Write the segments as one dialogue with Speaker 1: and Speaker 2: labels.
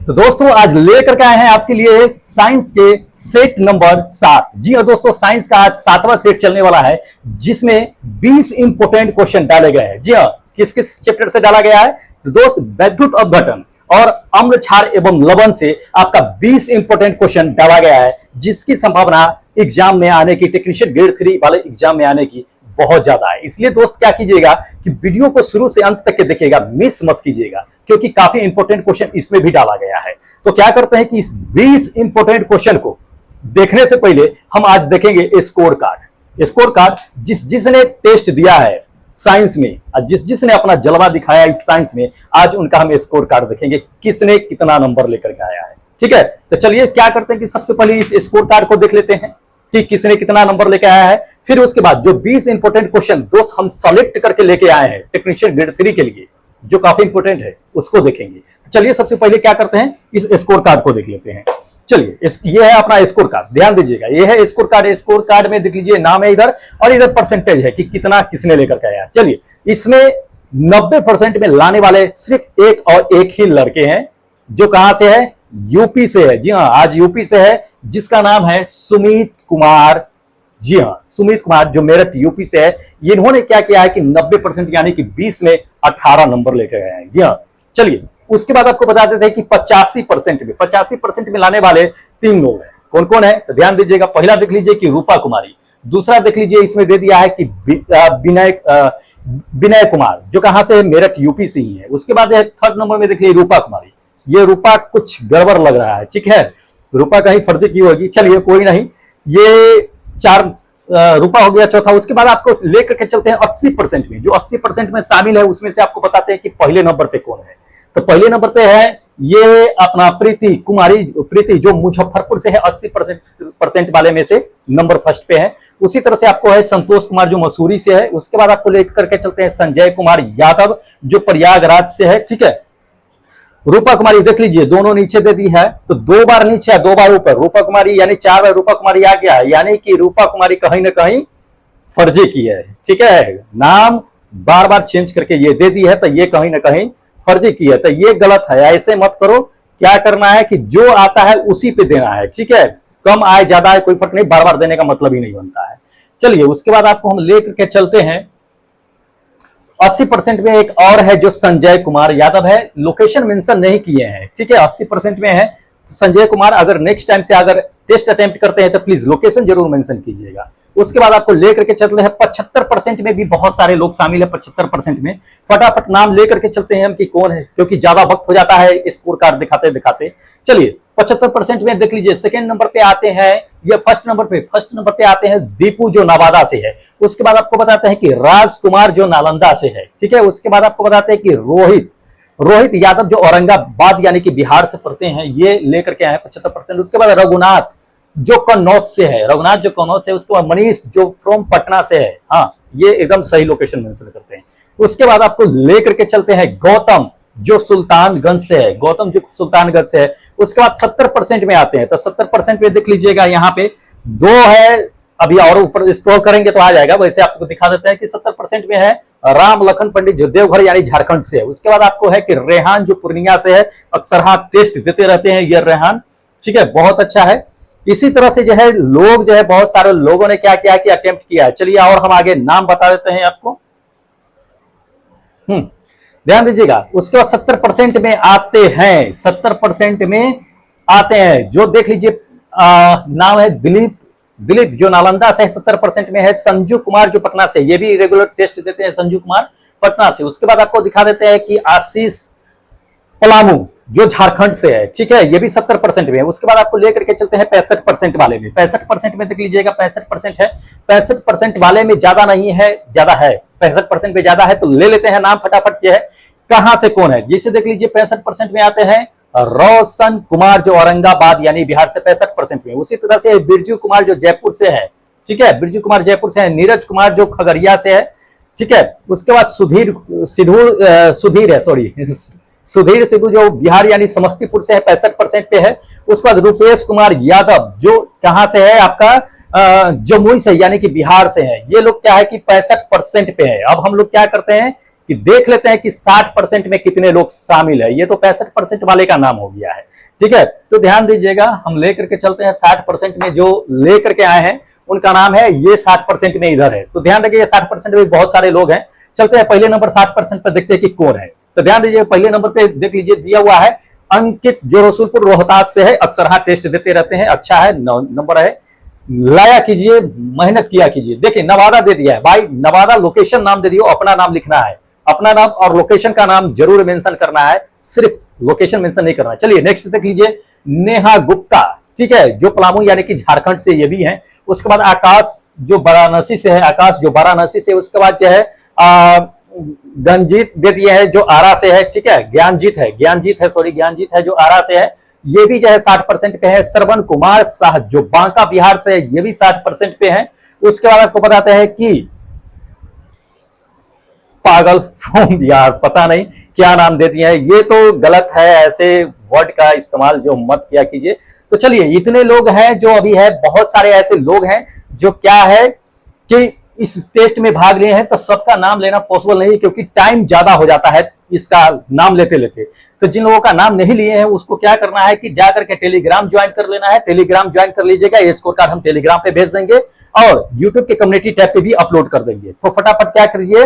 Speaker 1: तो दोस्तों आज लेकर के आए हैं आपके लिए साइंस के सेट नंबर 7। जी हाँ दोस्तों, साइंस का आज 7वां सेट चलने वाला है जिसमें 20 इंपोर्टेंट क्वेश्चन डाले गए हैं। जी हाँ, किस किस चैप्टर से डाला गया है? तो दोस्त वैद्युत अपघटन और अम्ल क्षार एवं लवण से आपका 20 इंपोर्टेंट क्वेश्चन डाला गया है, जिसकी संभावना एग्जाम में आने की, टेक्नीशियन ग्रेड 3 वाले एग्जाम में आने की बहुत ज्यादा है। इसलिए दोस्त क्या कीजिएगा कि वीडियो को शुरू से अंत तक के देखिएगा, मिस मत कीजिएगा, क्योंकि काफी इंपोर्टेंट क्वेश्चन इसमें भी डाला गया है। तो क्या करते हैं कि इस 20 इंपोर्टेंट क्वेश्चन को देखने से पहले हम आज देखेंगे स्कोर कार्ड। स्कोर कार्ड जिसने टेस्ट दिया है साइंस में, जिसने अपना जलवा दिखाया इस साइंस में, आज उनका हम स्कोर कार्ड देखेंगे, किसने कितना नंबर लेकर के आया है। ठीक है, तो चलिए क्या करते हैं कि सबसे पहले इस स्कोर कार्ड को देख लेते हैं कि किसने कितना नंबर लेके आया है। फिर उसके बाद जो 20 इंपोर्टेंट क्वेश्चन दोस्त हम सेलेक्ट करके लेके आए हैं टेक्नीशियन ग्रेड 3 के लिए, जो काफी इंपोर्टेंट है, उसको देखेंगे। तो चलिए सबसे पहले क्या करते हैं, इस स्कोर कार्ड को देख लेते हैं। चलिए, ये है अपना स्कोर कार्ड, ध्यान दीजिएगा, ये है स्कोर कार्ड। स्कोर कार्ड में देख लीजिए नाम है इधर, और इधर परसेंटेज है कि कितना किसने लेकर के आया। चलिए, इसमें 90% में लाने वाले सिर्फ एक और एक ही लड़के हैं, जो कहां से है? यूपी से है। जी हाँ, आज यूपी से है, जिसका नाम है सुमित कुमार। जी हाँ, सुमित कुमार जो मेरठ यूपी से है। इन्होंने क्या किया है कि 90% यानी कि 20 में 18 नंबर लेकर गए हैं। जी हाँ, चलिए उसके बाद आपको बता देते हैं कि 85% में लाने वाले 3 लोग हैं। कौन कौन है? तो ध्यान दीजिएगा, पहला देख लीजिए कि रूपा कुमारी, दूसरा देख लीजिए इसमें दे दिया है कि विनय कुमार, जो कहां से है? मेरठ यूपी से ही है। उसके बाद थर्ड नंबर में देख लीजिए रूपा कुमारी। ये रूपा कुछ गड़बड़ लग रहा है, ठीक है, रूपा कहीं फर्जी की होगी। चलिए कोई नहीं, ये 4 रूपा हो गया चौथा। उसके बाद आपको लेकर के चलते हैं 80% में, जो 80% में शामिल है उसमें से आपको बताते हैं कि पहले नंबर पे कौन है। तो पहले नंबर पे है ये अपना प्रीति कुमारी, प्रीति जो मुजफ्फरपुर से है, 80% वाले में से नंबर फर्स्ट पे है। उसी तरह से आपको है संतोष कुमार जो मसूरी से है। उसके बाद आपको लेकर के चलते हैं संजय कुमार यादव जो प्रयागराज से है, ठीक है। रूपा कुमारी देख लीजिए, दोनों नीचे दे दी है, तो 2 बार नीचे है, 2 बार ऊपर। रूपा कुमारी यानी 4 बार रूपा कुमारी आ गया है, यानी कि रूपा कुमारी कहीं ना कहीं फर्जी की है, ठीक है। नाम बार बार चेंज करके ये दे दी है, तो ये कहीं ना कहीं फर्जी की है, तो ये गलत है। ऐसे मत करो, क्या करना है कि जो आता है उसी पे देना है, ठीक है। कम आए ज्यादा है कोई फर्क नहीं, बार बार देने का मतलब ही नहीं बनता है। चलिए उसके बाद आपको हम लेकर के चलते हैं 80% में एक और है जो संजय कुमार यादव है, लोकेशन मेंशन नहीं किए हैं, ठीक है। 80% में है तो संजय कुमार, अगर नेक्स्ट टाइम से अगर टेस्ट अटेम्प्ट करते हैं तो प्लीज लोकेशन जरूर मेंशन कीजिएगा। उसके बाद आपको लेकर के चलते हैं 75% में भी बहुत सारे लोग शामिल है। 75% में फटाफट नाम लेकर के चलते हैं हम कि कौन है, क्योंकि ज्यादा वक्त हो जाता है स्कोर कार्ड दिखाते दिखाते। चलिए 75% में देख लीजिए, सेकेंड नंबर पे आते हैं, ये फर्स्ट नंबर पे आते हैं दीपू जो नवादा से है। उसके बाद आपको बताते हैं कि राजकुमार जो नालंदा से है, ठीक है। उसके बाद आपको बताते हैं कि रोहित यादव जो औरंगाबाद यानी कि बिहार से पढ़ते हैं, ये लेकर के आए 75%। उसके बाद रघुनाथ जो कन्नौज से है, उसके बाद मनीष जो फ्रॉम पटना से है, हाँ ये एकदम सही लोकेशन मेंशन करते हैं। उसके बाद आपको लेकर के चलते हैं गौतम जो सुल्तानगंज से है, उसके बाद 70% में आते हैं, तो 70% में देख लीजिएगा यहाँ पे 2 है, अभी और ऊपर स्क्रॉल करेंगे तो आ जाएगा, वैसे आपको दिखा देते हैं कि 70% में है राम लखन पंडित जो देवघर यानी झारखंड से है। उसके बाद आपको है कि रेहान जो पूर्णिया से है, अक्सर हाँ टेस्ट देते रहते हैं ये रेहान, ठीक है, बहुत अच्छा है। इसी तरह से जो है लोग जो है, बहुत सारे लोगों ने क्या किया कि अटेम्प्ट किया है। चलिए और हम आगे नाम बता देते हैं आपको, ध्यान दीजिएगा। उसके बाद 70% में आते हैं, 70% में आते हैं जो देख लीजिए नाम है दिलीप जो नालंदा से है, 70% में है। संजू कुमार जो पटना से, ये भी रेगुलर टेस्ट देते हैं, संजू कुमार पटना से। उसके बाद आपको दिखा देते हैं कि आशीष पलामू जो झारखंड से है, ठीक है, ये भी 70% में है। उसके बाद आपको लेकर के चलते हैं 65% वाले में। 65% में देख लीजिएगा 65% है, 65% वाले में ज्यादा नहीं है, ज्यादा है, 65% में ज्यादा है, तो ले लेते हैं नाम फटाफट जो है कहां से कौन है। जैसे देख लीजिए 65% में आते हैं रोशन कुमार जो औरंगाबाद यानी बिहार से 65% में। उसी तरह से बिरजू कुमार जो जयपुर से है, ठीक है, बिरजू कुमार जयपुर से है। नीरज कुमार जो खगड़िया से है, ठीक है। उसके बाद सुधीर सिद्धू जो बिहार यानी समस्तीपुर से है, 65% पे है। उसके बाद रुपेश कुमार यादव जो कहां से है आपका जमुई से यानी कि बिहार से है। ये लोग क्या है कि 65% पे है। अब हम लोग क्या करते हैं कि देख लेते हैं कि 60% में कितने लोग शामिल है। ये तो 65% वाले का नाम हो गया है, ठीक है। तो ध्यान दीजिएगा, हम लेकर के चलते हैं 60% में जो लेकर के आए हैं उनका नाम है, ये 60% में इधर है। तो ध्यान रखिए 60% में बहुत सारे लोग हैं। चलते हैं पहले नंबर 60% पर, देखते हैं कि कौन है। तो ध्यान दीजिए पहले नंबर पे देख लीजिए, दिया हुआ है अंकित, जो रसूलपुर रोहतास से है, अक्सर हाँ टेस्ट देते रहते हैं, अच्छा है, नंबर है। लाया कीजिए, मेहनत किया कीजिए। देखिए नवादा दे दिया है भाई, नवादा लोकेशन नाम दे दियो, अपना नाम लिखना है, अपना नाम और लोकेशन का नाम जरूर मेंशन करना है, सिर्फ लोकेशन मेंशन नहीं करना है। चलिए नेक्स्ट देख लीजिए, नेहा गुप्ता, ठीक है, जो पलामू यानी कि झारखंड से ये भी हैं। उसके बाद आकाश जो वाराणसी से है, आकाश जो वाराणसी से। उसके बाद जो है गंजीत दे दिया है जो आरा से है, ठीक है, ज्ञानजीत है सॉरी ज्ञानजीत है जो आरा से है, ये भी जो है 60% पे है। श्रवण कुमार शाह जो बांका बिहार से है, ये भी 60% पे है। उसके बाद आपको बताते हैं कि पागल फ्रॉम बिहार, पता नहीं क्या नाम दे दिया है, ये तो गलत है, ऐसे वर्ड का इस्तेमाल जो मत किया कीजिए। तो चलिए इतने लोग हैं जो अभी है, बहुत सारे ऐसे लोग हैं जो क्या है कि इस टेस्ट में भाग लिए हैं, तो सबका नाम लेना पॉसिबल नहीं, क्योंकि टाइम ज्यादा हो जाता है इसका नाम लेते लेते। तो जिन लोगों का नाम नहीं लिए हैं उसको क्या करना है कि जाकर के टेलीग्राम ज्वाइन कर लेना है, टेलीग्राम ज्वाइन कर लीजिएगा। ये स्कोर कार्ड हम टेलीग्राम पे भेज देंगे और यूट्यूब के कम्युनिटी टैब पे भी अपलोड कर देंगे। तो फटाफट क्या करिए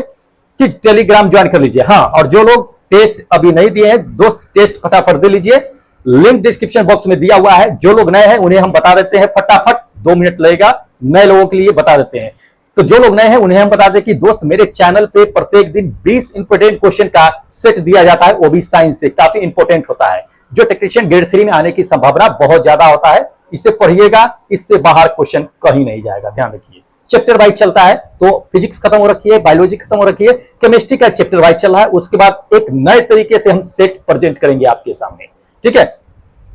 Speaker 1: कि टेलीग्राम ज्वाइन कर लीजिए। हाँ, और जो लोग टेस्ट अभी नहीं दिए हैं दोस्त, टेस्ट फटाफट दे लीजिए, लिंक डिस्क्रिप्शन बॉक्स में दिया हुआ है। जो लोग नए हैं उन्हें हम बता देते हैं, फटाफट 2 मिनट लगेगा, नए लोगों के लिए बता देते हैं। तो जो लोग नए हैं उन्हें हम बता दें कि दोस्त मेरे चैनल पे प्रत्येक दिन 20 इंपोर्टेंट क्वेश्चन का सेट दिया जाता है, वो भी साइंस से, काफी इंपोर्टेंट होता है, जो टेक्नीशियन ग्रेड 3 में आने की संभावना बहुत ज्यादा होता है। इसे पढ़िएगा, इससे बाहर क्वेश्चन कहीं नहीं जाएगा, ध्यान रखिए। चैप्टर वाइज चलता है, तो फिजिक्स खत्म हो रखी है, बायोलॉजी खत्म हो रखी है, केमिस्ट्री का चैप्टर वाइज चल रहा है। उसके बाद एक नए तरीके से हम सेट प्रेजेंट करेंगे आपके सामने, ठीक है।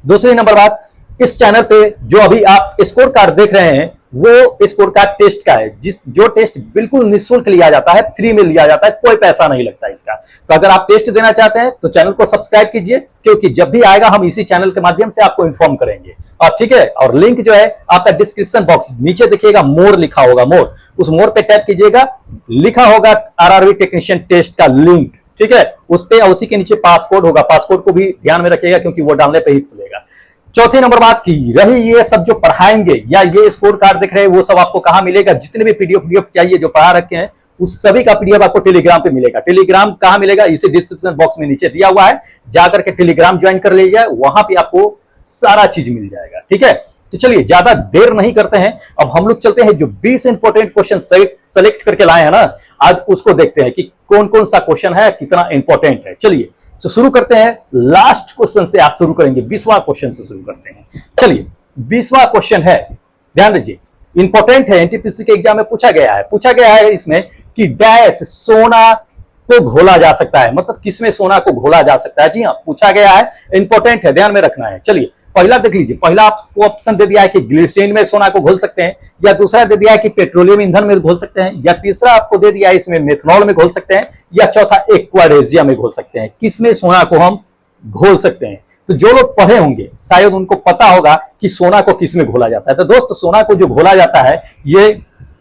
Speaker 1: दूसरी नंबर बात, इस चैनल पे जो अभी आप स्कोर कार्ड देख रहे हैं वो स्कोर कार्ड टेस्ट का है, जो टेस्ट बिल्कुल निःशुल्क लिया जाता है, फ्री में लिया जाता है, कोई पैसा नहीं लगता इसका। तो अगर आप टेस्ट देना चाहते हैं तो चैनल को सब्सक्राइब कीजिए, क्योंकि जब भी आएगा हम इसी चैनल के माध्यम से आपको इन्फॉर्म करेंगे। और ठीक है, और लिंक जो है आपका डिस्क्रिप्शन बॉक्स नीचे देखिएगा, मोर लिखा होगा, मोर, उस मोर पे टैप कीजिएगा, लिखा होगा आरआरबी टेक्नीशियन टेस्ट का लिंक, ठीक है, उस पे उसी के नीचे पासकोड होगा, पासकोड को भी ध्यान में रखिएगा क्योंकि वो डालने पे ही खुलेगा। चौथी नंबर बात की रही, ये सब जो पढ़ाएंगे या ये स्कोर कार्ड दिख रहे हैं वो सब आपको कहां मिलेगा, जितने भी पीडीएफ चाहिए जो पढ़ा रखे हैं उस सभी का पीडीएफ आपको टेलीग्राम पे मिलेगा। टेलीग्राम कहां मिलेगा, इसे डिस्क्रिप्शन बॉक्स में नीचे दिया हुआ है, जाकर के टेलीग्राम ज्वाइन कर लीजिए, वहां पे आपको सारा चीज मिल जाएगा, ठीक है। तो चलिए ज्यादा देर नहीं करते हैं, अब हम लोग चलते हैं जो 20 इंपोर्टेंट क्वेश्चन सेलेक्ट करके लाए हैं ना, आज उसको देखते हैं कि कौन कौन सा क्वेश्चन है, कितना इंपॉर्टेंट है। चलिए तो शुरू करते हैं, लास्ट क्वेश्चन से आज शुरू करेंगे, 20वां क्वेश्चन से शुरू करते हैं। चलिए 20वां क्वेश्चन है, ध्यान दीजिए, इंपॉर्टेंट है, एनटीपीसी के एग्जाम में पूछा गया है इसमें कि डैश सोना को घोला जा सकता है, मतलब किसमें सोना को घोला जा सकता है। जी हाँ, पूछा गया है, इंपॉर्टेंट है, ध्यान में रखना है। चलिए पहला देख लीजिए, पहला आपको ऑप्शन दे दिया है कि ग्लिसरीन में सोना को घोल सकते हैं, या दूसरा दे दिया है कि पेट्रोलियम ईंधन में घोल सकते हैं, या तीसरा आपको दे दिया है इसमें मेथनॉल में घोल सकते हैं, या चौथा एक्वारेजिया में घोल सकते हैं। किसमें सोना को हम घोल सकते हैं? तो जो लोग पढ़े होंगे शायद उनको पता होगा कि सोना को किसमें घोला जाता है। तो दोस्त सोना को जो घोला जाता है, ये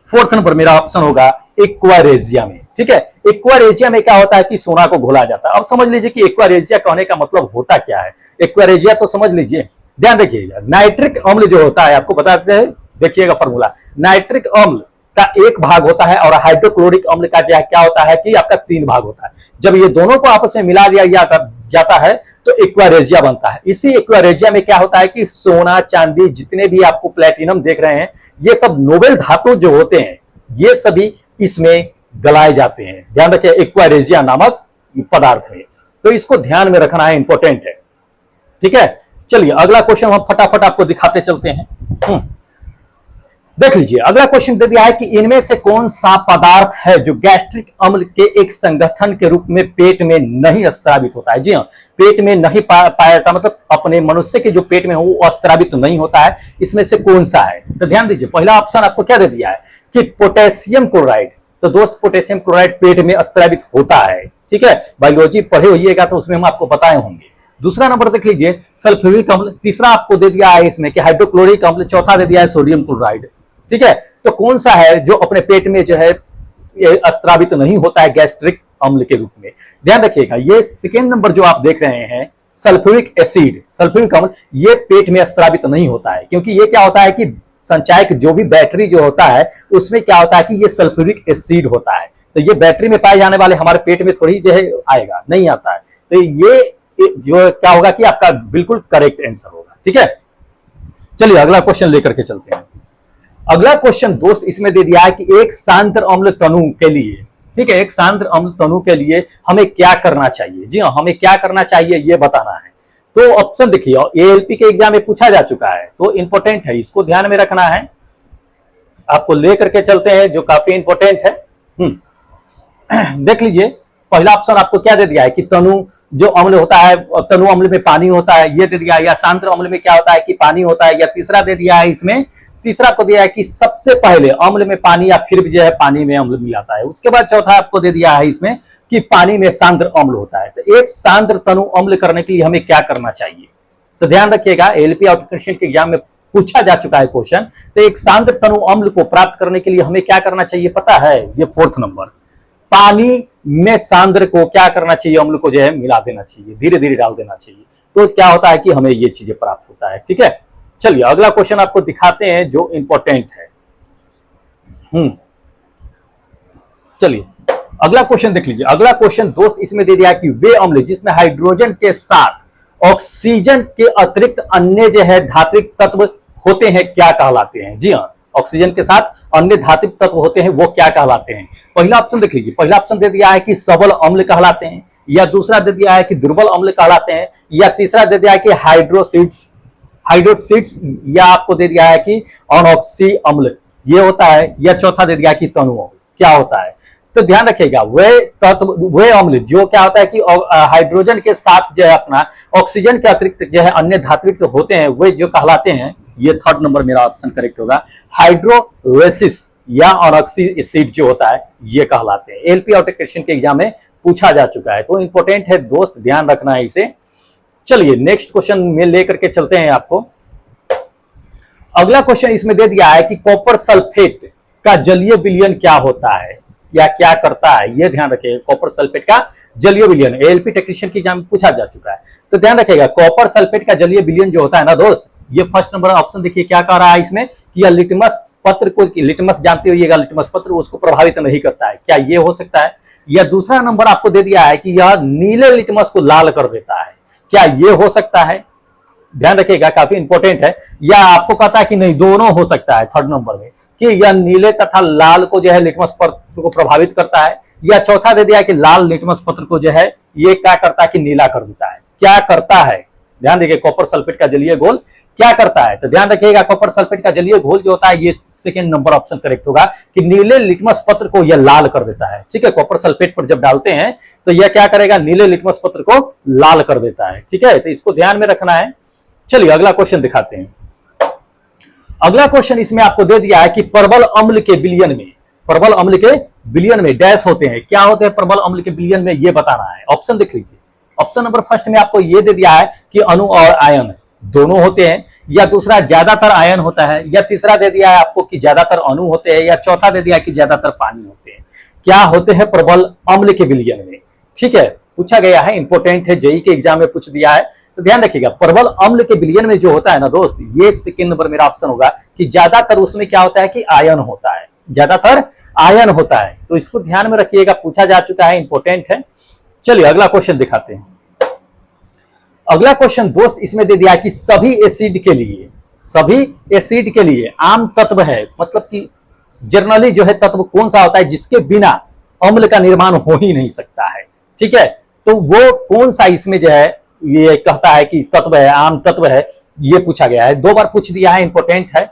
Speaker 1: 4th नंबर मेरा ऑप्शन होगा, एक्वारेजिया में, ठीक है। एक्वारेजिया में क्या होता है कि सोना को घोला जाता है। अब समझ लीजिए कि एक्वारेजिया कहने का मतलब होता क्या है। एक्वारेजिया तो समझ लीजिए, ध्यान रखिएगा, नाइट्रिक अम्ल जो होता है, आपको बताते हैं, देखिएगा फॉर्मूला, नाइट्रिक अम्ल का 1 भाग होता है और हाइड्रोक्लोरिक अम्ल का क्या होता है कि आपका 3 भाग होता है। जब ये दोनों को आपस में मिला दिया जाता है तो एक्वारेजिया बनता है। इसी एक्वारेजिया में क्या होता है कि सोना, चांदी, जितने भी आपको प्लेटिनम देख रहे हैं, ये सब नोबेल धातु जो होते हैं, ये सभी इसमें गलाए जाते हैं। ध्यान रखिए, एक्वारेजिया नामक पदार्थ है, तो इसको ध्यान में रखना है, इंपॉर्टेंट है, ठीक है। चलिए अगला क्वेश्चन हम फटाफट आपको दिखाते चलते हैं। देख लीजिए, अगला क्वेश्चन दे दिया है कि इनमें से कौन सा पदार्थ है जो गैस्ट्रिक अम्ल के एक संगठन के रूप में पेट में नहीं स्त्रावित होता है। जी हाँ, पेट में नहीं पाया जाता, मतलब अपने मनुष्य के जो पेट में हो वो स्त्रावित नहीं होता है। इसमें से कौन सा है? तो ध्यान दीजिए, पहला ऑप्शन आपको क्या दे दिया है कि पोटेशियम क्लोराइड। तो दोस्त पोटेशियम क्लोराइड पेट में स्त्रावित होता है, ठीक है, बायोलॉजी पढ़े होइएगा तो उसमें हम आपको बताए होंगे। दूसरा नंबर देख लीजिए, सल्फ्यूरिक अम्ल। तीसरा आपको दे दिया है इसमें कि हाइड्रोक्लोरिक अम्ल। चौथा दे दिया है सोडियम क्लोराइड, ठीक है। तो कौन सा है जो अपने पेट में जो है स्त्रावित नहीं होता है, गैस्ट्रिक अम्ल के रूप में। ध्यान रखिएगा, ये सेकेंड नंबर जो आप देख रहे हैं सल्फ्यूरिक एसिड, सल्फ्यूरिक अम्ल, ये पेट में स्रावित नहीं होता है, क्योंकि ये क्या होता है कि संचायक जो भी बैटरी जो होता है उसमें क्या होता है कि ये सल्फ्यूरिक एसिड होता है, तो ये बैटरी में पाए जाने वाले हमारे पेट में थोड़ी जो है आएगा, नहीं आता है। तो ये जो क्या होगा कि आपका बिल्कुल करेक्ट आंसर होगा। ठीक है, चलिए अगला क्वेश्चन लेकर के चलते हैं। अगला क्वेश्चन दोस्त इसमें दे दिया है कि एक सांद्र अम्ल तनु के लिए, ठीक है, एक सांद्र अम्ल तनु के लिए हमें क्या करना चाहिए। जी हाँ, हमें क्या करना चाहिए ये बताना है। तो ऑप्शन देखिए, एएलपी के एग्जाम में पूछा जा चुका है, तो इंपॉर्टेंट है, इसको ध्यान में रखना है। आपको लेकर के चलते हैं जो काफी इंपॉर्टेंट है। देख लीजिए, पहला ऑप्शन आपको क्या दे दिया है कि तनु जो अम्ल होता है, तनु अम्ल में पानी होता है, ये दे दिया है। या सांद्र अम्ल में क्या होता है कि पानी होता है। या तीसरा दे दिया है, इसमें तीसरा को दिया है कि सबसे पहले अम्ल में पानी या फिर भी जो है पानी में अम्ल मिलाता है। उसके बाद चौथा आपको दे दिया है इसमें कि पानी में सांद्र अम्ल होता है। तो एक सांद्र तनु अम्ल करने के लिए हमें क्या करना चाहिए, तो ध्यान रखिएगा, एलपी ऑप्शन के एग्जाम में पूछा जा चुका है क्वेश्चन। तो एक सांद्र तनु अम्ल को प्राप्त करने के लिए हमें क्या करना चाहिए पता है, ये फोर्थ नंबर, पानी में सांद्र को क्या करना चाहिए, अम्ल को जो है मिला देना चाहिए, धीरे धीरे डाल देना चाहिए। तो क्या होता है कि हमें ये चीजें प्राप्त होता है। ठीक है, चलिए अगला क्वेश्चन आपको दिखाते हैं जो इंपॉर्टेंट है। चलिए अगला क्वेश्चन देख लीजिए। अगला क्वेश्चन दोस्त इसमें दे दिया है कि वे अम्ल जिसमें हाइड्रोजन के साथ ऑक्सीजन के अतिरिक्त अन्य जो है धात्विक तत्व होते हैं क्या कहलाते हैं। जी हाँ, ऑक्सीजन के साथ अन्य धात्विक तत्व होते हैं वो क्या कहलाते हैं। पहला ऑप्शन देख लीजिए, पहला ऑप्शन दे दिया है कि सबल अम्ल कहलाते हैं, या दूसरा दे दिया है कि दुर्बल अम्ल कहलाते हैं, या तीसरा दे दिया है कि हाइड्रोक्सिड्स, या आपको दे दिया है कि अनऑक्सी अम्ल ये होता है, या चौथा दे दिया है कि तनु अम्ल क्या होता है। तो ध्यान रखिएगा, वे तत्व, वे अम्ल जो क्या होता है कि हाइड्रोजन के साथ जो है अपना ऑक्सीजन के अतिरिक्त जो है अन्य धात्विक होते हैं वे जो कहलाते हैं, ये थर्ड नंबर मेरा ऑप्शन करेक्ट होगा, हाइड्रोलेसिस या अनऑक्सी एसिड जो होता है ये कहलाते हैं। एलपी ऑटोकेशन के एग्जाम में पूछा जा चुका है, तो इंपॉर्टेंट है दोस्त, ध्यान रखना है इसे। चलिए नेक्स्ट क्वेश्चन में लेकर के चलते हैं आपको। अगला क्वेश्चन इसमें दे दिया है कि कॉपर सल्फेट का जलीय विलयन क्या होता है या क्या करता है, ये ध्यान रखिएगा। कॉपर सल्फेट का जलीय विलयन एएलपी टेक्नीशियन के एग्जाम में पूछा जा चुका है, तो ध्यान रखिएगा कॉपर सल्फेट का जलीय विलयन जो होता है ना दोस्त, ये फर्स्ट नंबर ऑप्शन देखिए क्या कह रहा है इसमें कि यह लिटमस पत्र को, लिटमस जानते होइएगा, लिटमस पत्र उसको प्रभावित नहीं करता है, क्या ये हो सकता है। या दूसरा नंबर आपको दे दिया है कि यह नीले लिटमस को लाल कर देता है, क्या ये हो सकता है। ध्यान रखिएगा काफी इंपॉर्टेंट है। या आपको कहता है कि नहीं दोनों हो सकता है थर्ड नंबर में, कि यह नीले तथा लाल को जो है लिटमस पत्र को प्रभावित करता है, या चौथा दे दिया है कि लाल लिटमस पत्र को जो है ये क्या करता है कि नीला कर देता है, क्या करता है। ध्यान देखिए कॉपर सल्फेट का जलीय घोल क्या करता है, तो ध्यान रखिएगा कॉपर सल्फेट का जलीय घोल जो होता है ये सेकंड नंबर ऑप्शन करेक्ट होगा कि नीले लिटमस पत्र को यह लाल कर देता है। ठीक है, कॉपर सल्फेट पर जब डालते हैं तो यह क्या करेगा, नीले लिटमस पत्र को लाल कर देता है। ठीक है, तो इसको ध्यान में रखना है। चलिए अगला क्वेश्चन दिखाते हैं। अगला क्वेश्चन इसमें आपको दे दिया है कि प्रबल अम्ल के विलयन में, प्रबल अम्ल के विलयन में डैश होते हैं, क्या होते हैं प्रबल अम्ल के विलयन में ये बताना है। ऑप्शन देख लीजिए, ऑप्शन नंबर फर्स्ट में आपको ये दे दिया है कि अणु और आयन दोनों होते हैं, या दूसरा ज्यादातर आयन होता है, या तीसरा दे दिया है आपको कि ज्यादातर अणु होते हैं, या चौथा दे दिया है कि ज्यादातर पानी होते हैं। क्या होते हैं प्रबल अम्ल के विलयन में, ठीक है, पूछा गया है, इंपॉर्टेंट है, जेई के एग्जाम में पूछ दिया है, तो ध्यान रखिएगा प्रबल अम्ल के विलयन में जो होता है ना दोस्त, ये सेकंड नंबर मेरा ऑप्शन होगा कि ज्यादातर उसमें क्या होता है कि आयन होता है, ज्यादातर आयन होता है, तो इसको ध्यान में रखिएगा, पूछा जा चुका है, इंपॉर्टेंट है। चलिए अगला क्वेश्चन दिखाते हैं। अगला क्वेश्चन दोस्त इसमें दे दिया कि सभी एसिड के लिए, सभी एसिड के लिए आम तत्व है, मतलब कि जनरली जो है तत्व कौन सा होता है जिसके बिना अम्ल का निर्माण हो ही नहीं सकता है। ठीक है, तो वो कौन सा इसमें जो है ये कहता है कि तत्व है, आम तत्व है, ये पूछा गया है, दो बार पूछ दिया है, इंपॉर्टेंट है।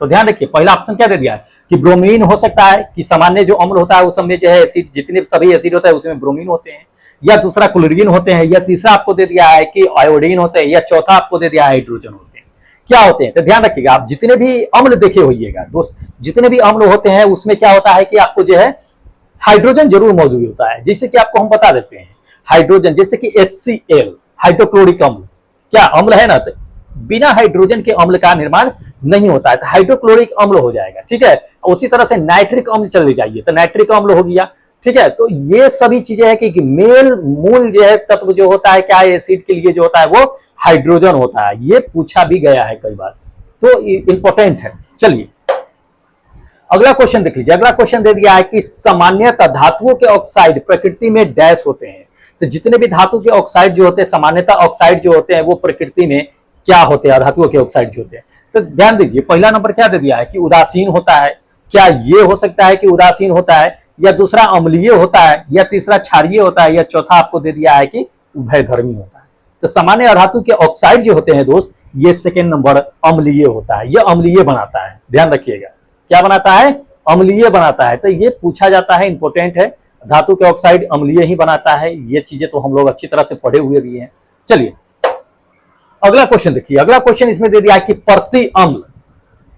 Speaker 1: तो ध्यान रखिए पहला ऑप्शन क्या दे दिया है कि ब्रोमीन हो सकता है, कि सामान्य जो अम्ल होता है उसमें जो है एसिड, जितने सभी एसिड होता है उसमें ब्रोमीन होते हैं, या दूसरा क्लोरीन होते हैं, या तीसरा आपको दे दिया है कि आयोडीन होते हैं, या चौथा आपको दे दिया है हाइड्रोजन होते हैं। क्या होते हैं, तो ध्यान रखिएगा आप जितने भी अम्ल देखे होइएगा दोस्त, जितने भी अम्ल होते हैं उसमें क्या होता है कि आपको जो है हाइड्रोजन जरूर मौजूद होता है, जिससे कि आपको हम बता देते हैं हाइड्रोजन, जैसे कि HCl हाइड्रोक्लोरिक अम्ल, क्या अम्ल है ना, तो बिना हाइड्रोजन के अम्ल का निर्माण नहीं होता है, तो हाइड्रोक्लोरिक अम्ल हो जाएगा। ठीक है, उसी तरह से नाइट्रिक अम्ल चले जाइए तो नाइट्रिक अम्ल हो गया, ठीक है, तो ये सभी चीजें है कि मेल मूल जो है तत्व जो होता है क्या है एसिड के लिए जो होता है वो हाइड्रोजन होता है। ये पूछा भी गया है कई बार, तो इंपॉर्टेंट है। चलिए अगला क्वेश्चन देख लीजिए। अगला क्वेश्चन दे दिया है कि सामान्यतः धातुओं के ऑक्साइड प्रकृति में डैश होते हैं। तो जितने भी धातु के ऑक्साइड जो होते हैं, सामान्यतः ऑक्साइड जो होते हैं वो प्रकृति में क्या होते हैं, धातुओं के ऑक्साइड जो होते हैं। तो ध्यान दीजिए, पहला नंबर क्या दे दिया है कि उदासीन होता है। क्या ये हो सकता है कि उदासीन होता है, या दूसरा अम्लीय होता है, या तीसरा क्षारीय होता है, या चौथा आपको दे दिया है कि उभयधर्मी होता है। तो सामान्य धातु के ऑक्साइड जो होते हैं दोस्त, ये सेकेंड नंबर अम्लीय होता है, ये अम्लीय बनाता है। ध्यान रखिएगा, क्या बनाता है, अम्लीय बनाता है। तो ये पूछा जाता है, इंपॉर्टेंट है, धातु के ऑक्साइड अम्लीय ही बनाता है। ये चीजें तो हम लोग अच्छी तरह से पढ़े हुए भी हैं। चलिए अगला क्वेश्चन देखिए। अगला क्वेश्चन इसमें दे दिया है कि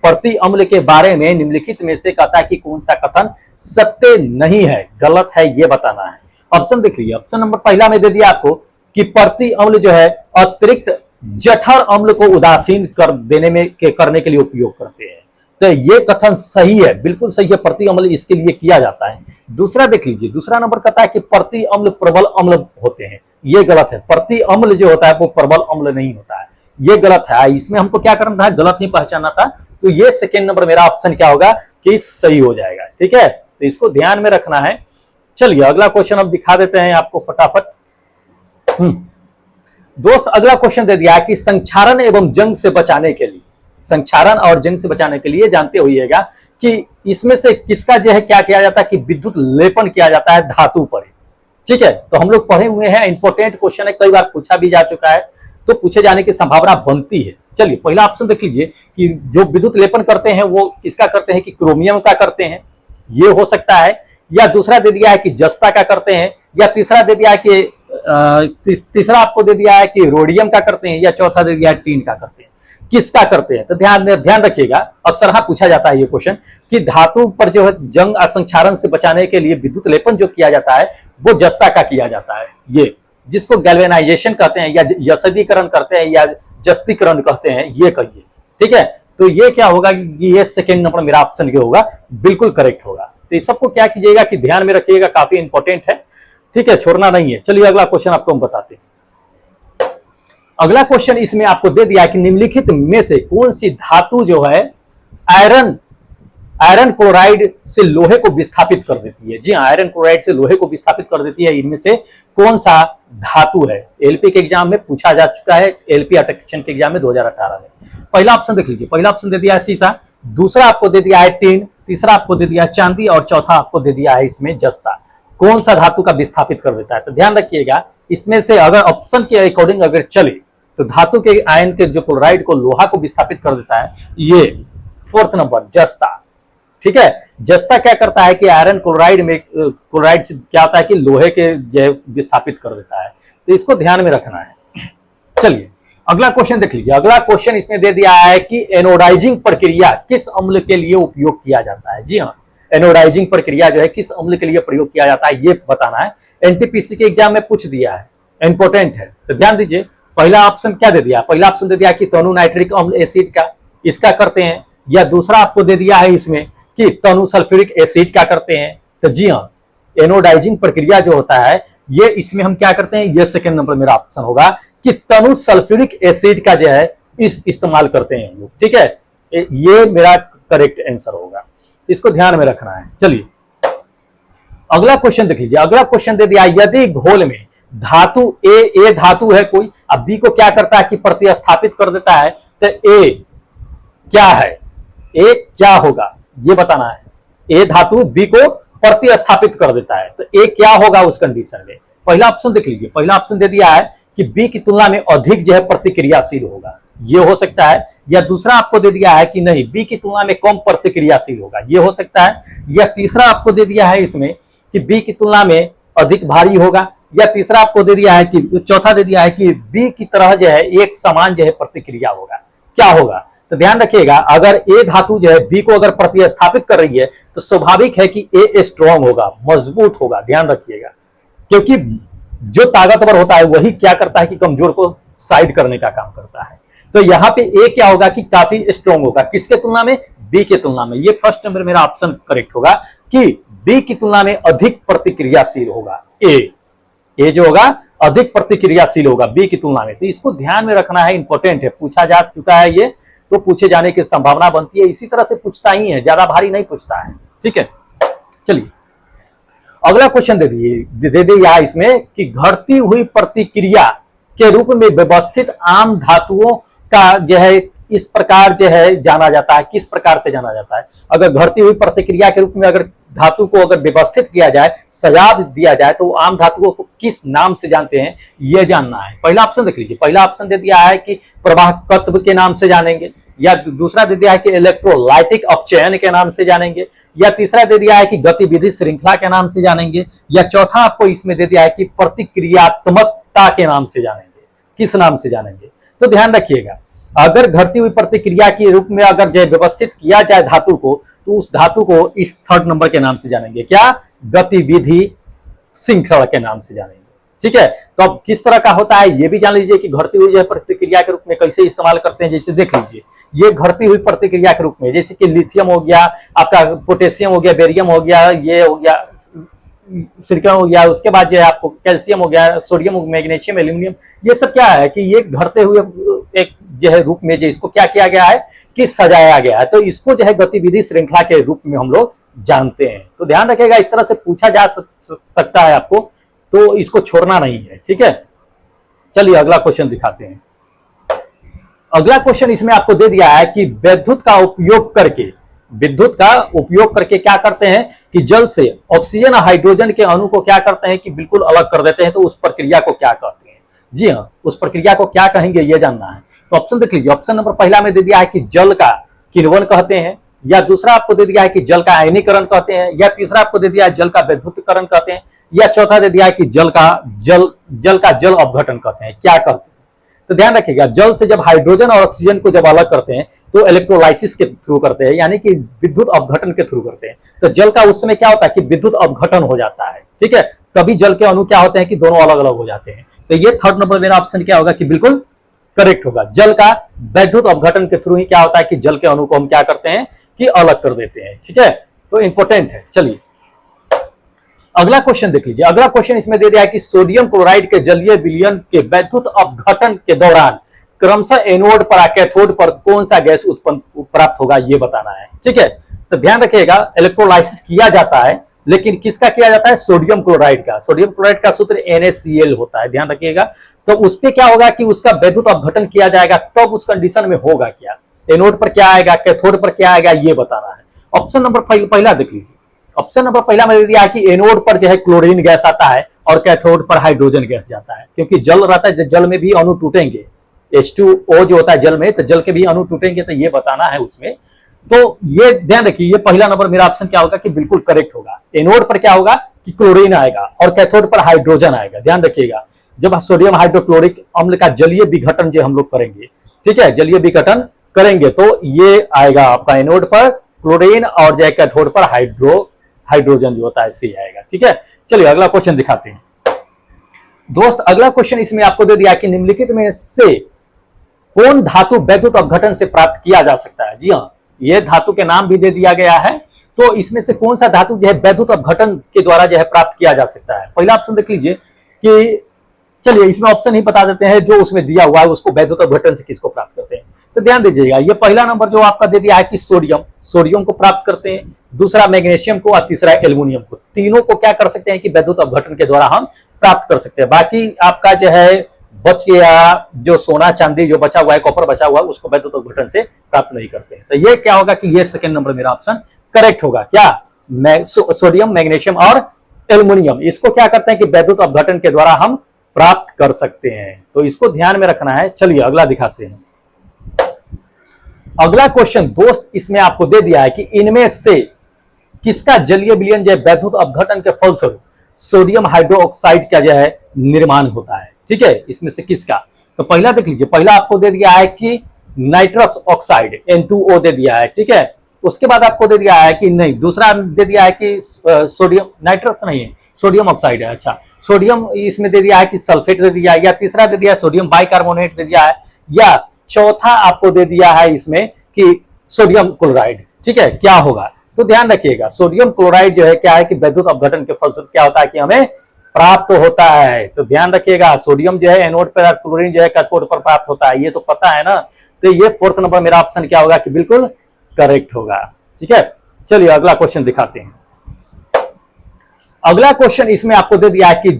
Speaker 1: प्रति अम्ल के बारे में निम्नलिखित में से कहता है कि कौन सा कथन सत्य नहीं है, गलत है, ये बताना है। ऑप्शन देख लीजिए। ऑप्शन नंबर पहला में दे दिया आपको कि प्रति अम्ल जो है अतिरिक्त जठर अम्ल को उदासीन कर देने में करने के लिए उपयोग करते हैं। तो ये कथन सही है, बिल्कुल सही है, प्रति अम्ल इसके लिए किया जाता है। दूसरा देख लीजिए, दूसरा नंबर कहता है कि प्रति अम्ल प्रबल अम्ल होते हैं, ये गलत है। प्रति अम्ल जो होता है वो प्रबल अम्ल नहीं होता है, ये गलत है। इसमें हमको क्या करना था, गलत ही पहचाना था। तो ये सेकेंड नंबर मेरा ऑप्शन क्या होगा कि सही हो जाएगा। ठीक है, तो इसको ध्यान में रखना है। चलिए अगला क्वेश्चन अब दिखा देते हैं आपको फटाफट। दोस्त अगला क्वेश्चन दे दिया है कि संक्षारण एवं जंग से बचाने के लिए, संक्षारण और जंग से बचाने के लिए जानते होइएगा कि इसमें से किसका जो है क्या किया जाता है कि विद्युत लेपन किया जाता है धातु पर। ठीक है, तो हम लोग पढ़े हुए हैं, इंपॉर्टेंट क्वेश्चन है, कई बार पूछा भी जा चुका है, तो पूछे जाने की संभावना बनती है। चलिए पहला ऑप्शन देख लीजिए कि जो विद्युत लेपन करते हैं वो किसका करते हैं कि क्रोमियम का करते हैं, ये हो सकता है। या दूसरा दे दिया है कि जस्ता का करते हैं, या तीसरा दे दिया है कि तीसरा आपको दे दिया है कि रोडियम का करते हैं, या चौथा दे दिया है टीन का करते हैं। किसका करते हैं, तो ध्यान रखिएगा, अक्सर हाँ पूछा जाता है ये क्वेश्चन कि धातु पर जो है जंग असंक्षारण से बचाने के लिए विद्युत लेपन जो किया जाता है वो जस्ता का किया जाता है, ये जिसको गैल्वेनाइजेशन कहते हैं, या यशदीकरण करते हैं, या जस्तीकरण कहते हैं, ये कहिए। ठीक है, तो ये क्या होगा कि ये सेकेंड नंबर मेरा ऑप्शन क्या होगा, बिल्कुल करेक्ट होगा। तो इस सबको क्या कीजिएगा कि ध्यान में रखिएगा, काफी इंपॉर्टेंट है। ठीक है, छोड़ना नहीं है। चलिए अगला क्वेश्चन आपको हम बताते हैं। अगला क्वेश्चन इसमें आपको दे दिया कि निम्नलिखित में से कौन सी धातु जो है आयरन क्लोराइड से लोहे को विस्थापित कर देती है। जी हाँ, आयरन क्लोराइड से लोहे को विस्थापित कर देती है। इनमें से कौन सा धातु है, एलपी के एग्जाम में पूछा जा चुका है, एलपी अटेक्शन के एग्जाम में 2018 में। पहला ऑप्शन देख लीजिए, पहला ऑप्शन दे दिया है सीसा, दूसरा आपको दे दिया है टीन, तीसरा आपको दे दिया है चांदी, और चौथा आपको दे दिया है इसमें जस्ता। कौन सा धातु का विस्थापित कर देता है, तो ध्यान रखिएगा, इसमें से अगर ऑप्शन के अकॉर्डिंग अगर चले तो धातु के आयन के जो क्लोराइड को लोहा को विस्थापित कर देता है, ये फोर्थ नंबर जस्ता। ठीक है, जस्ता क्या करता है कि आयरन क्लोराइड से क्या होता है कि लोहे के विस्थापित कर देता है। तो इसको ध्यान में रखना है। चलिए अगला क्वेश्चन देख लीजिए। अगला क्वेश्चन इसमें दे दिया है कि एनोडाइजिंग प्रक्रिया किस अम्ल के लिए उपयोग किया जाता है। जी हाँ, एनोडाइजिंग प्रक्रिया जो है किस अम्ल के लिए प्रयोग किया जाता है, ये बताना है। एनटीपीसी के एग्जाम में पूछ दिया है, इंपॉर्टेंट है, तो ध्यान दीजिए। पहला ऑप्शन क्या दे दिया, पहला ऑप्शन दे दिया कि तनु नाइट्रिक अम्ल एसिड का, इसका करते हैं। या दूसरा आपको दे दिया है इसमें कि तनु सल्फ्यूरिक एसिड का करते हैं। तो जी हाँ, एनोडाइजिंग प्रक्रिया जो होता है ये इसमें हम क्या करते हैं, ये सेकंड नंबर मेरा ऑप्शन होगा कि तनु सल्फ्यूरिक एसिड का जो है इस्तेमाल करते हैं हम लोग। ठीक है, ये मेरा करेक्ट आंसर होगा, इसको ध्यान में रखना है। चलिए अगला क्वेश्चन देख लीजिए। अगला क्वेश्चन दे दिया, यदि घोल में धातु ए धातु है कोई, अब बी को क्या करता है कि प्रतिस्थापित कर देता है, तो ए क्या है, ए क्या होगा ये बताना है। ए धातु बी को प्रतिस्थापित कर देता है, तो ए क्या होगा उस कंडीशन में। पहला ऑप्शन देख लीजिए, पहला ऑप्शन दे दिया है कि बी की तुलना में अधिक जो है प्रतिक्रियाशील होगा, ये हो सकता है। या दूसरा आपको दे दिया है कि नहीं, बी की तुलना में कम प्रतिक्रियाशील होगा, ये हो सकता है। या तीसरा आपको दे दिया है इसमें कि बी की तुलना में अधिक भारी होगा। या तीसरा आपको दे दिया है कि चौथा दे दिया है कि बी की तरह जो है एक समान जो है प्रतिक्रिया होगा, क्या होगा। तो ध्यान रखिएगा, अगर ए धातु जो है बी को अगर प्रतिस्थापित कर रही है तो स्वाभाविक है कि ए स्ट्रॉन्ग होगा, मजबूत होगा। ध्यान रखिएगा, क्योंकि जो ताकतवर होता है वही क्या करता है कि कमजोर को साइड करने का काम करता है। तो यहाँ पे ए क्या होगा कि काफी स्ट्रॉन्ग होगा, किसके तुलना में, बी के तुलना में। ये फर्स्ट नंबर मेरा ऑप्शन करेक्ट होगा कि बी की तुलना में अधिक प्रतिक्रियाशील होगा? ए जो होगा अधिक प्रतिक्रियाशील होगा बी की तुलना में। तो इसको ध्यान में रखना है, इंपॉर्टेंट है, पूछा जा चुका है ये, तो पूछे जाने की संभावना बनती है, इसी तरह से पूछता ही है, ज्यादा भारी नहीं पूछता है। ठीक है, चलिए अगला क्वेश्चन दे दिया इसमें कि घटती हुई प्रतिक्रिया के रूप में व्यवस्थित आम धातुओं का जो है इस प्रकार जो है जाना जाता है, किस प्रकार से जाना जाता है? अगर घटती हुई प्रतिक्रिया के रूप में अगर धातु को अगर व्यवस्थित किया जाए, सजा दिया जाए, तो आम धातुओं को किस नाम से जानते हैं, यह जानना है। पहला ऑप्शन देख लीजिए, पहला ऑप्शन दे दिया है कि प्रवाहकत्व के नाम से जानेंगे, या दूसरा दे दिया है कि इलेक्ट्रोलाइटिक अपचयन के नाम से जानेंगे, या तीसरा दे दिया है कि गतिविधि श्रृंखला के नाम से जानेंगे, या चौथा आपको इसमें दे दिया है कि प्रतिक्रियात्मकता के नाम से जानेंगे। किस नाम से जानेंगे? तो ध्यान रखिएगा, अगर घटती हुई प्रतिक्रिया के रूप में अगर जो व्यवस्थित किया जाए धातु को, तो उस धातु को इस थर्ड नंबर के नाम से जानेंगे, क्या? गतिविधि श्रृंखला के नाम से जानेंगे। ठीक है, तो अब किस तरह का होता है ये भी जान लीजिए कि घटती हुई जो है प्रतिक्रिया के रूप में कैसे इस्तेमाल करते हैं। जैसे देख लीजिए, ये घटती हुई प्रतिक्रिया के रूप में, जैसे कि लिथियम हो गया, आपका पोटेशियम हो गया, बेरियम हो गया, ये हो गया सिलिकॉन हो गया, उसके बाद जो है आपको कैल्शियम हो गया, सोडियम, मैग्नीशियम, एल्यूमिनियम, ये सब क्या है कि ये घटते हुए एक जो है रूप में जो इसको क्या किया गया है कि सजाया गया है, तो इसको जो है गतिविधि श्रृंखला के रूप में हम लोग जानते हैं। तो ध्यान रखिएगा, इस तरह से पूछा जा सकता है आपको, तो इसको छोड़ना नहीं है। ठीक है, चलिए अगला क्वेश्चन दिखाते हैं। अगला क्वेश्चन इसमें आपको दे दिया है कि विद्युत का उपयोग करके क्या करते हैं कि जल से ऑक्सीजन और हाइड्रोजन के अणु को क्या करते हैं कि बिल्कुल अलग कर देते हैं, तो उस प्रक्रिया को क्या कहते हैं? जी हाँ, उस प्रक्रिया को क्या कहेंगे ये जानना है। तो ऑप्शन देख लीजिए, ऑप्शन नंबर पहला में दे दिया है कि जल का किण्वन कहते हैं, या दूसरा आपको दे दिया है कि जल का आयनीकरण कहते हैं, या तीसरा आपको दे दिया है जल का विद्युतीकरण कहते हैं, या चौथा दे दिया है कि जल जल अपघटन कहते हैं। क्या कहते हैं? तो ध्यान रखिएगा, जल से जब हाइड्रोजन और ऑक्सीजन को जब अलग करते हैं तो इलेक्ट्रोलाइसिस के थ्रू करते हैं, यानी कि विद्युत अपघटन के थ्रू करते हैं। तो जल का उस समय क्या होता है कि विद्युत अपघटन हो जाता है। ठीक है, तभी जल के अणु क्या होते हैं कि दोनों अलग अलग हो जाते हैं। तो ये थर्ड नंबर मेरा ऑप्शन क्या होगा कि बिल्कुल करेक्ट होगा। जल का विद्युत अपघटन के थ्रू ही क्या होता है कि जल के अणु को हम क्या करते हैं कि अलग कर देते हैं। ठीक है, तो इंपॉर्टेंट है। चलिए अगला क्वेश्चन देख लीजिए। अगला क्वेश्चन इसमें दे दिया है कि सोडियम क्लोराइड के जलीय विलयन के विद्युत अपघटन के दौरान क्रमशः एनोड पर कैथोड पर कौन सा गैस उत्पन्न प्राप्त होगा, ये बताना है। ठीक है, तो ध्यान रखिएगा, इलेक्ट्रोलाइसिस किया जाता है, लेकिन किसका किया जाता है? सोडियम क्लोराइड का। सोडियम क्लोराइड का सूत्र NaCl होता है, ध्यान रखिएगा। तो उस पे क्या होगा कि उसका विद्युत अपघटन किया जाएगा, तब उस कंडीशन में होगा क्या, एनोड पर क्या आएगा, कैथोड पर क्या आएगा, ये बताना है। ऑप्शन नंबर पहला देख लीजिए। ऑप्शन नंबर पहला में दिया है कि एनोड पर जो है क्लोरीन गैस आता है और कैथोड पर हाइड्रोजन गैस जाता है, क्योंकि जल रहता है, जल में भी अणु टूटेंगे, H2O जो होता है जल में, तो जल के भी अणु टूटेंगे, तो ये बताना है उसमें। तो ये ध्यान रखिए, ये पहला नंबर मेरा ऑप्शन क्या होगा कि बिल्कुल करेक्ट होगा। एनोड पर क्या होगा कि क्लोरीन आएगा और कैथोड पर हाइड्रोजन आएगा। ध्यान रखिएगा, जब सोडियम हाइड्रोक्लोरिक अम्ल का जलीय विघटन जो हम लोग करेंगे, ठीक है, जलीय विघटन करेंगे, तो ये आएगा आपका एनोड पर क्लोरीन और जो कैथोड पर हाइड्रोजन जो होता है सी आएगा। ठीक है, चलिए अगला क्वेश्चन दिखाते हैं दोस्त। अगला क्वेश्चन इसमें आपको दे दिया कि निम्नलिखित में से कौन धातु विद्युत अपघटन से प्राप्त किया जा सकता है? जी हाँ, ये धातु के नाम भी दे दिया गया है। तो इसमें से कौन सा धातु जो है विद्युत अपघटन के द्वारा जो है प्राप्त किया जा सकता है? पहला ऑप्शन देख लीजिए कि चलिए इसमें ऑप्शन ही बता देते हैं, जो उसमें दिया हुआ है उसको विद्युत अपघटन से किसको प्राप्त करते हैं। तो ध्यान दीजिएगा, ये पहला नंबर जो आपका दे दिया है कि सोडियम को प्राप्त करते हैं, दूसरा मैग्नीशियम को और तीसरा एल्युमिनियम को। तीनों को क्या कर सकते हैं कि विद्युत अपघटन के द्वारा हम प्राप्त कर सकते हैं। बाकी आपका जो है बच गया, जो सोना चांदी जो बचा हुआ है, कॉपर बचा हुआ है, उसको विद्युत अपघटन से प्राप्त नहीं करते हैं। तो ये क्या होगा कि ये सेकंड नंबर मेरा ऑप्शन करेक्ट होगा। क्या? सोडियम, मैग्नीशियम और एल्युमिनियम, इसको क्या करते हैं कि विद्युत अपघटन के द्वारा हम प्राप्त कर सकते हैं। तो इसको ध्यान में रखना है। चलिए अगला दिखाते हैं। अगला क्वेश्चन दोस्त इसमें आपको दे दिया है कि इनमें से किसका जलीय विलयन जो है विद्युत अपघटन के फलस्वरूप सोडियम हाइड्रोक्साइड का जो है निर्माण होता है? ठीक है, इसमें से किसका? तो पहला देख लीजिए, पहला आपको दे दिया है कि नाइट्रस ऑक्साइड N2O दे दिया है। ठीक है, उसके बाद आपको दे दिया है कि नहीं, दूसरा दे दिया है कि सोडियम, नाइट्रस नहीं है, सोडियम ऑक्साइड है। अच्छा, सोडियम इसमें दे दिया है कि सल्फेट दे दिया है, या तीसरा दे दिया है सोडियम बाइकार्बोनेट दे दिया है, या चौथा आपको दे दिया है इसमें कि सोडियम क्लोराइड। ठीक है, क्या होगा? तो ध्यान रखिएगा सोडियम क्लोराइड जो है क्या है कि वैद्युत अपघटन के फलस्वरूप क्या होता है कि हमें प्राप्त होता है। तो ध्यान रखिएगा सोडियम जो है एनोड पर, क्लोरीन जो है कैथोड पर प्राप्त होता है, ये तो पता है ना। तो ये 4th नंबर मेरा ऑप्शन क्या होगा कि बिल्कुल करेक्ट होगा। ठीक है, चलिए अगला क्वेश्चन दिखाते हैं। अगला क्वेश्चन इसमें आपको दे दिया है कि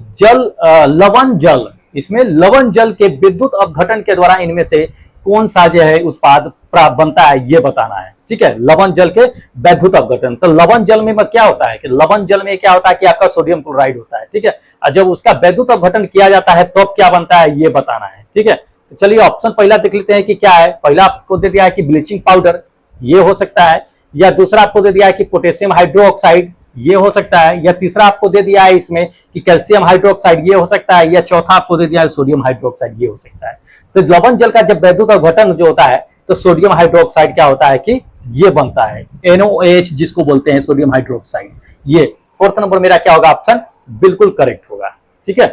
Speaker 1: लवण जल, इसमें लवण जल के विद्युत अपघटन के द्वारा इनमें से कौन सा जो है उत्पाद प्राप्त बनता है ये बताना है। ठीक है, लवण जल के वैद्युत अपघटन। तो लवण जल में क्या होता है कि लवण जल में क्या होता है कि आपका सोडियम क्लोराइड होता है। ठीक है, और जब उसका वैद्युत अपघटन किया जाता है तो क्या बनता है ये बताना है। ठीक है, तो चलिए ऑप्शन पहला देख लेते हैं कि क्या है। पहला आपको दे दिया है कि ब्लीचिंग पाउडर, ये हो सकता है, या दूसरा आपको दे दिया है कि पोटेशियम हाइड्रोक्साइड, ये हो सकता है, या तीसरा आपको दे दिया है इसमें कि कैल्शियम हाइड्रोक्साइड, ये हो सकता है, या चौथा आपको दे दिया है सोडियम हाइड्रोक्साइड, ये हो सकता है। तो लवण जल का जब वैद्युत अपघटन जो होता है तो सोडियम हाइड्रोक्साइड क्या होता है कि ये बनता है NOH, जिसको बोलते हैं सोडियम हाइड्रोक्साइड। ये 4th नंबर मेरा क्या होगा ऑप्शन बिल्कुल करेक्ट होगा। ठीक है,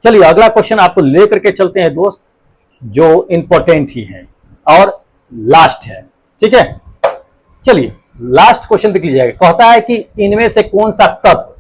Speaker 1: चलिए अगला क्वेश्चन आपको लेकर के चलते हैं दोस्त, जो इंपॉर्टेंट ही है और लास्ट है। ठीक है, चलिए लास्ट क्वेश्चन देख लीजिएगा। कहता है कि इनमें से कौन सा तत्व,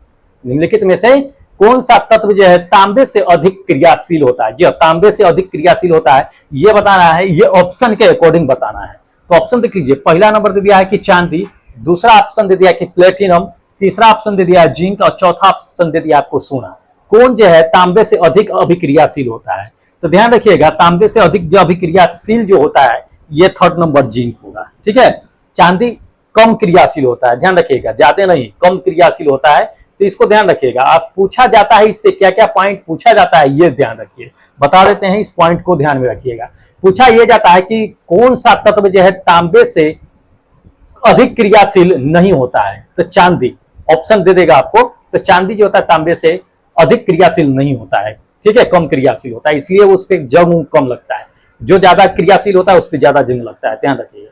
Speaker 1: निम्नलिखित में से कौन सा तत्व जो है तांबे से अधिक क्रियाशील होता है। जी तांबे से अधिक क्रियाशील होता है ये बताना है, ये ऑप्शन के अकॉर्डिंग बताना है। तो ऑप्शन देख लीजिए, पहला नंबर दे दिया है कि चांदी, दूसरा ऑप्शन दे दिया है कि प्लेटिनम, तीसरा ऑप्शन दे दिया है जिंक और चौथा ऑप्शन दे दिया आपको सोना। कौन जो है तांबे से अधिक अभिक्रियाशील होता है? तो ध्यान रखिएगा तांबे से अधिक जो अभिक्रियाशील जो होता है ये 3rd नंबर जिंक होगा। ठीक है, चांदी कम क्रियाशील होता है, ध्यान रखिएगा, ज्यादा नहीं, कम क्रियाशील होता है। तो इसको ध्यान रखिएगा। आप पूछा जाता है इससे क्या क्या पॉइंट पूछा जाता है ये ध्यान रखिए, बता देते हैं, इस पॉइंट को ध्यान में रखिएगा। पूछा यह जाता है कि कौन सा तत्व जो है तांबे से अधिक क्रियाशील नहीं होता है। तो चांदी ऑप्शन दे देगा आपको। तो चांदी जो होता है तांबे से अधिक क्रियाशील नहीं होता है। ठीक है, कम क्रियाशील होता है, इसलिए उस पर जंग कम लगता है। जो ज्यादा क्रियाशील होता है उस पर ज्यादा जंग लगता है, ध्यान रखिएगा।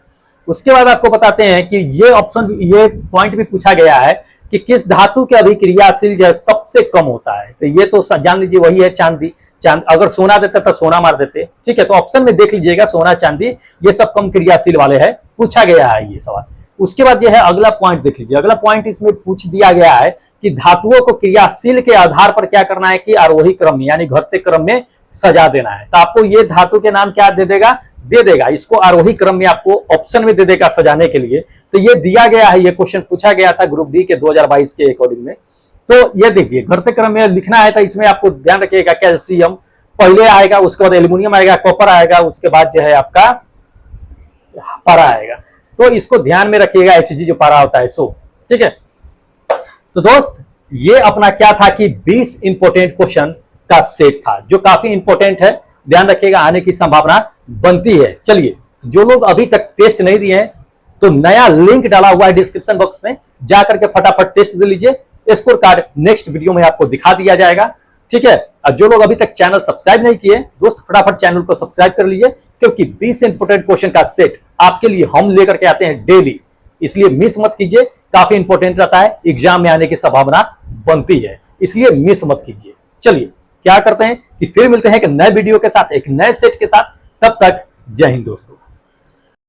Speaker 1: उसके बाद आपको बताते हैं कि ये ऑप्शन, ये पॉइंट भी पूछा गया है कि किस धातु के अभिक्रियाशील जो है सबसे कम होता है। तो ये तो जान लीजिए वही है चांदी। अगर सोना देते तो सोना मार देते। ठीक है, तो ऑप्शन में देख लीजिएगा सोना, चांदी, ये सब कम क्रियाशील वाले हैं, पूछा गया है ये सवाल। उसके बाद यह है अगला पॉइंट देख लीजिए। अगला पॉइंट इसमें पूछ दिया गया है कि धातुओं को क्रियाशील के आधार पर क्या करना है कि आरोही क्रम में यानी घटते क्रम में सजा देना है। तो आपको ये धातु के नाम क्या दे देगा इसको आरोही क्रम में आपको ऑप्शन में दे देगा सजाने के लिए। तो ये दिया गया है, ये क्वेश्चन पूछा गया था ग्रुप डी के 2022 के अकॉर्डिंग में। तो ये देखिए घटते क्रम में लिखना है, तो इसमें आपको ध्यान रखिएगा कैल्शियम पहले आएगा, उसके बाद एल्यूमिनियम आएगा, कॉपर आएगा, उसके बाद जो है आपका पारा आएगा। तो इसको ध्यान में रखिएगा, Hg जो पारा होता है सो। ठीक है, तो दोस्त ये अपना क्या था कि 20 इंपोर्टेंट क्वेश्चन का सेट था जो काफी इंपॉर्टेंट है, ध्यान रखिएगा, आने की संभावना बनती है। चलिए जो लोग अभी तक टेस्ट नहीं दिए हैं तो नया लिंक डाला हुआ है डिस्क्रिप्शन बॉक्स में, जाकर के फटाफट टेस्ट दे लीजिए। स्कोर कार्ड नेक्स्ट वीडियो में आपको दिखा दिया जाएगा। ठीक है, और जो लोग अभी तक चैनल सब्सक्राइब नहीं किए दोस्त फटाफट चैनल को सब्सक्राइब कर लीजिए, क्योंकि 20 इंपोर्टेंट क्वेश्चन का सेट आपके लिए हम लेकर के आते हैं डेली, इसलिए मिस मत कीजिए। काफी इंपॉर्टेंट रहता है, एग्जाम में आने की संभावना बनती है, इसलिए मिस मत कीजिए। चलिए क्या करते हैं कि फिर मिलते हैं एक नए वीडियो के साथ, एक नए सेट के साथ। तब तक जय हिंद दोस्तों।